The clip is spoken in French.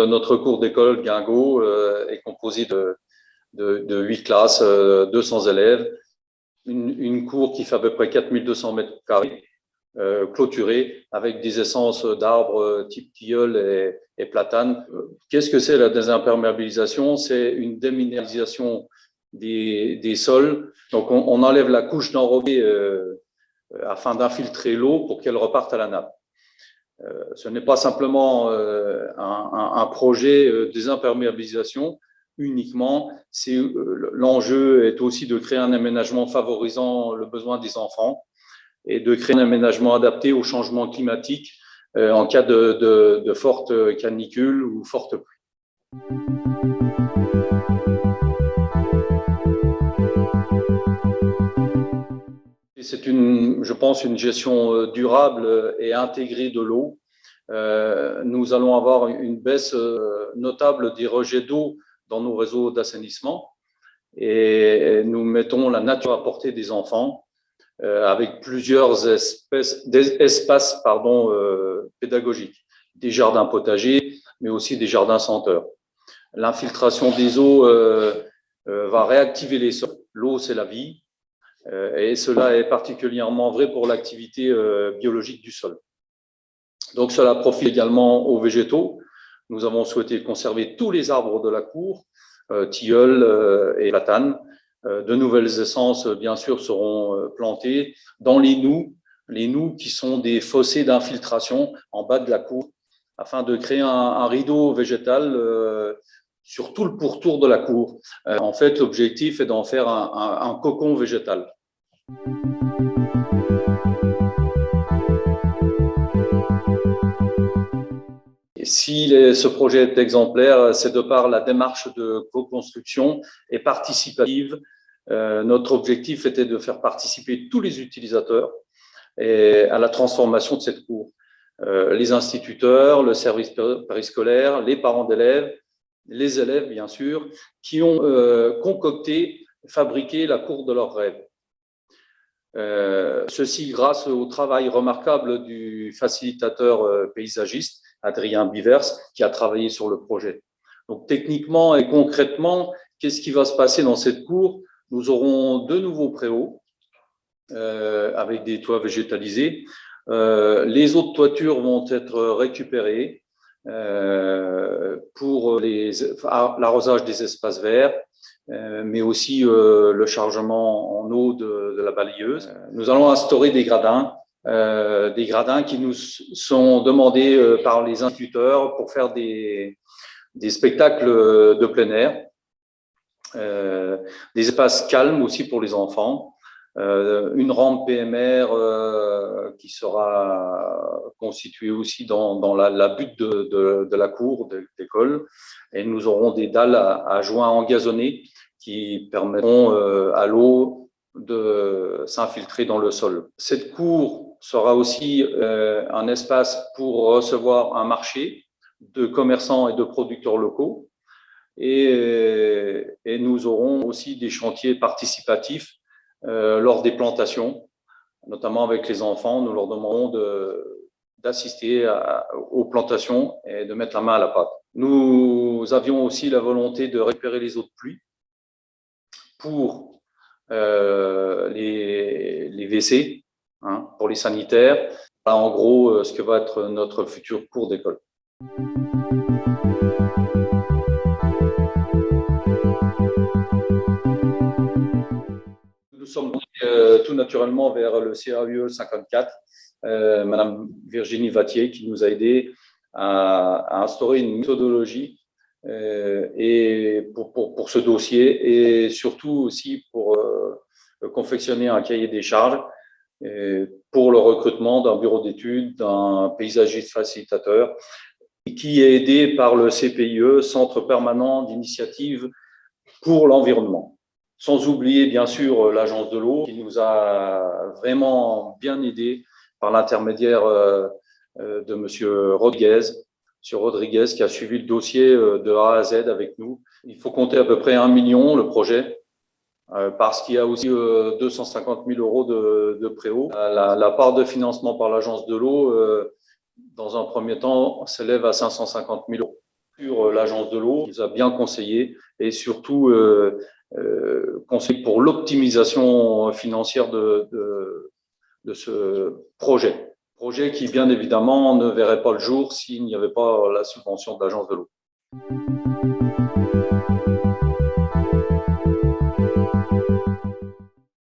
Notre cours d'école Guingaud est composé de 8 classes, 200 élèves, une cour qui fait à peu près 4200 mètres carrés, clôturée avec des essences d'arbres type tilleul et platane. Qu'est-ce que c'est la désimperméabilisation? C'est une déminéralisation des sols. Donc on enlève la couche d'enrobé afin d'infiltrer l'eau pour qu'elle reparte à la nappe. Ce n'est pas simplement un projet de désimperméabilisation uniquement. L'enjeu est aussi de créer un aménagement favorisant le besoin des enfants et de créer un aménagement adapté au changement climatique en cas de fortes canicules ou fortes pluies. C'est je pense, une gestion durable et intégrée de l'eau. Nous allons avoir une baisse notable des rejets d'eau dans nos réseaux d'assainissement et nous mettons la nature à portée des enfants avec plusieurs espaces pédagogiques, des jardins potagers, mais aussi des jardins senteurs. L'infiltration des eaux va réactiver les sols. L'eau, c'est la vie. Et cela est particulièrement vrai pour l'activité biologique du sol. Donc cela profite également aux végétaux. Nous avons souhaité conserver tous les arbres de la cour, tilleul et platane. De nouvelles essences, bien sûr, seront plantées dans les noux qui sont des fossés d'infiltration en bas de la cour, afin de créer un rideau végétal sur tout le pourtour de la cour. En fait, l'objectif est d'en faire un cocon végétal. Et si ce projet est exemplaire, c'est de par la démarche de co-construction et participative. Notre objectif était de faire participer tous les utilisateurs à la transformation de cette cour. Les instituteurs, le service périscolaire, les parents d'élèves, les élèves bien sûr, qui ont concocté, fabriqué la cour de leurs rêves. Ceci grâce au travail remarquable du facilitateur paysagiste, Adrien Bivers, qui a travaillé sur le projet. Donc techniquement et concrètement, qu'est-ce qui va se passer dans cette cour? Nous aurons 2 nouveaux préaux avec des toits végétalisés. Les autres toitures vont être récupérées pour l'arrosage des espaces verts, mais aussi le chargement en eau de la balayeuse. Nous allons instaurer des gradins qui nous sont demandés par les instituteurs pour faire des spectacles de plein air, des espaces calmes aussi pour les enfants, une rampe PMR qui sera constituée aussi dans la butte de la cour d'école, et nous aurons des dalles à joints engazonnés qui permettront à l'eau de s'infiltrer dans le sol. Cette cour sera aussi un espace pour recevoir un marché de commerçants et de producteurs locaux, et nous aurons aussi des chantiers participatifs lors des plantations, notamment avec les enfants. Nous leur demanderons d'assister aux plantations et de mettre la main à la pâte. Nous avions aussi la volonté de récupérer les eaux de pluie pour les WC, pour les sanitaires. Voilà, en gros, ce que va être notre future cour d'école. Nous sommes tout naturellement vers le CAUE 54, Madame Virginie Vattier, qui nous a aidés à instaurer une méthodologie et pour ce dossier, et surtout aussi pour confectionner un cahier des charges pour le recrutement d'un bureau d'études, d'un paysagiste facilitateur, qui est aidé par le CPIE, Centre permanent d'initiative pour l'environnement. Sans oublier bien sûr l'agence de l'eau qui nous a vraiment bien aidés par l'intermédiaire de Monsieur Rodriguez, qui a suivi le dossier de A à Z avec nous. Il faut compter à peu près 1 million le projet, parce qu'il y a aussi 250 000 euros de préau. La part de financement par l'agence de l'eau, dans un premier temps, s'élève à 550 000 euros. Sur l'agence de l'eau, nous a bien conseillé et surtout conseillé pour l'optimisation financière de ce projet. Projet qui, bien évidemment, ne verrait pas le jour s'il n'y avait pas la subvention de l'agence de l'eau.